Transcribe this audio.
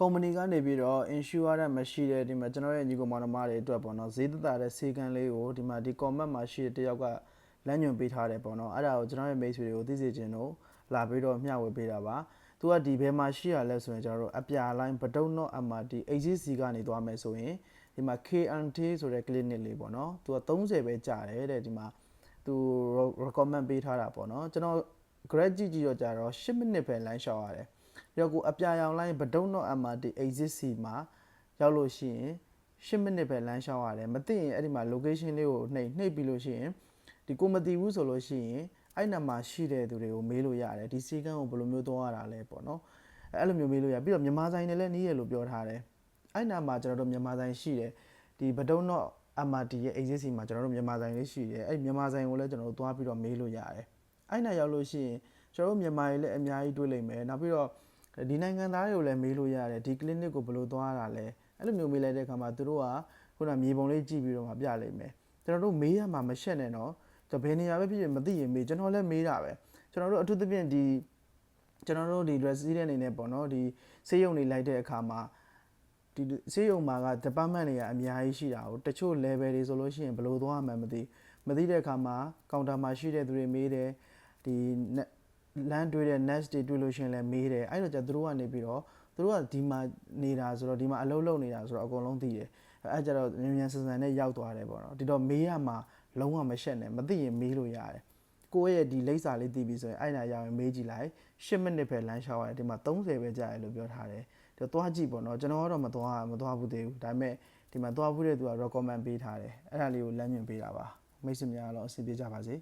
ကုမ္ပဏီကနေပြီးတော့ insurance မရှိတဲ့ဒီမှာကျွန်တော်ရဲ့ညီကောင်မောင်နှမတွေအတွက်ပေါ့နော်ဈေးသက်သာတဲ့စေကန်းလေးကိုဒီမှာဒီ comment မှာရှိတဲ့တယောက်ကလမ်းညွှန်ပေးထားတယ်ပေါ့နော်အဲ့ဒါကိုကျွန်တော်ရဲ့မိတ်ဆွေတွေကိုသိစေချင်လို့လာပြီးတော့မျှဝေပေးတာပါသူကဒီဘယ်မှာရှိရလဲဆိုရင်ကျွန်တော်တို့အပြာလိုင်းဘဒုံနော့ MRT AGC ကနေသွားမယ်ဆိုရင်ဒီမှာ KNT ဆိုတဲ့ clinic လေးပေါ့နော်သူက30ပဲကြာတယ်တဲ့ဒီမှာသူ recommend ပေးထားတာပေါ့နော်ကျွန်တော် grad ကြည့်တော့ကြာတော့10မိနစ်ပဲလမ်းလျှောက်ရတယ်ပြီးတော့ကိုအပြာရောင်လိုင်းဘဒုံနော့ MRT AGC မှာရောက်လို့ရှိရင်10မိနစ်ပဲလမ်းလျှောက်ရတယ်မသိရင်အဲ့ဒီမှာ location လေးကိုနှိပ်ပြီးလို့ရှိရင်ဒီကိုမသိဘူးဆိုလို့ရှိရင်အဲ့နာမှာရှိတဲ့သူတွေကိုမေးလို့ရတယ်ဒီစီကန်းကိုဘယ်လိုမျိုးသွားရတာလဲပေါ့နော်အဲ့လိုမျိုးမေးလို့ရပြီးတော့မြန်မာဆိုင်တွေလည်းနီးရလို့ပြောထားတယ်အဲ့နာမှာကျွန်တော်တို့မြန်မာဆိုင်ရှိတယ်ဒီဘဒုံနော့ MRT ရဲ့ agency မှာကျွန်တော်တို့မြန်မာဆိုင်လေးရှိတယ်အဲ့မြန်မာဆိုင်ကိုလည်းကျွန်တော်တို့သွားပြီးတော့မေးလို့ရတယ်အဲ့နာရောက်လို့ရှိရင်ကျွန်တော်တို့မြန်မာတွေလည်းအများကြီးတွေ့လိမ့်မယ်နောက်ပြီးတော့ဒီနိုင်ငံသားတွေကိုလည်းမေးလို့ရတယ်ဒီ clinic ကိုဘယ်လိုသွားရတာလဲအဲ့လိုမျိုးမေးလိုက်တဲ့အခါမှာသူတို့ကခုနမြေပုံလေးကြည့်ပြီးတော့မှပြလိမ့်မယ်ကျွန်တော်တို့မေးရမှာမရှက်နဲ့နော်ဘယ်နေရာပဲဖြစ်ဖြစ်မသိရင်မေးကျွန်တော်လည်းမေးတာပဲကျွန်တော်တို့အထူးသဖြင့်ဒီကျွန်တော်တို့ဒီ resident အနေနဲ့ပေါ့နော်ဒီဆေးရုံတွေလိုက်တဲ့အခါမှာဒီဆေးရုံမှာက department တွေကအများကြီးရှိတာကိုတချို့ level တွေဆိုလို့ရှိရင်ဘယ်လိုသွားမှမသိတဲ့အခါမှာ counter မှာရှိတဲ့သူတွေမေးတယ်ဒီလမ်းတွေ့တဲ့ nurse တွေတွေ့လို့ရှိရင်လည်းမေးတယ်အဲ့တော့ကျသူတို့ကနေပြီးတော့သူတို့ကဒီမှာနေတာဆိုတော့ဒီမှာအလုပ်လုပ်နေတာဆိုတော့အကုန်လုံးသိတယ်အဲ့ကြတော့မြန်ဆန်ဆန်နဲ့ရောက်သွားတယ်ပေါ့နော်ဒီတော့မေးရမှာလုံးဝမရှက်နဲ့မသိရင်မေးလို့ရတယ်ကိုယ့်ရဲ့ဒီလိပ်စာလေးတည်ပြီးဆိုရင်အဲ့နာရောက်ရင်မေးကြည့်လိုက်10မိနစ်ပဲလမ်းလျှောက်ရတယ်ဒီမှာ30ပဲကြာတယ်လို့ပြောထားတယ်ဒီတော့သွားကြည့်ပေါ့နော်ကျွန်တော်ကတော့မသွားဘူးသေးဘူးဒါပေမဲ့ဒီမှာသွားဘူးတဲ့သူက recommend ပေးထားတယ်အဲ့ဒါလေးကိုလမ်းညွှန်ပေးတာပါမိတ်ဆွေများတော့အဆင်ပြေကြပါစေ